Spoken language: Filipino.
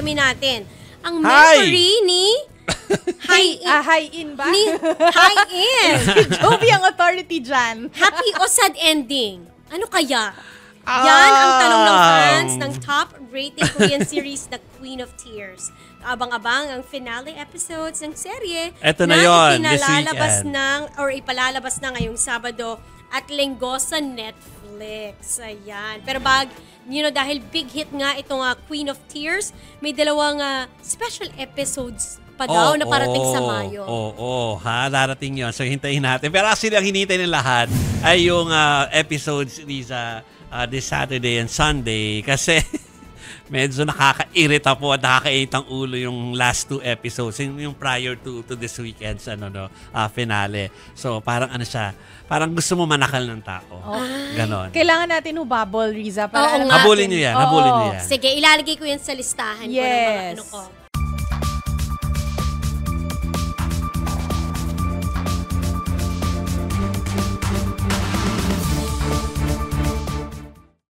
alamin natin ang Hi! memory ni Hi-in ba? Hi-in. Joby ang authority dyan. Happy o sad ending? Ano kaya? Yan ang tanong ng fans ng top-rated Korean series na Queen of Tears. Abang-abang ang finale episodes ng serye Eto na yun, this ipinalalabas weekend. ipalalabas na ngayong Sabado at Linggo sa Netflix. Ayan. Pero dahil big hit nga itong Queen of Tears, may dalawang special episodes pa daw na parating sa Mayo. Darating yun. So, hintayin natin. Pero actually, ang hinihintay ng lahat ay yung episodes ni this Saturday and Sunday kasi medyo nakaka-irita po at nakaka-irita ang ulo yung last 2 episodes, yung prior to this weekend's finale. So, parang parang gusto mo manakal ng tao. Ganon. Kailangan natin hubabol, Riza. Para Oo nga. Habulin nyo yan. Sige, ilalagay ko yan sa listahan ko ng mga Yes.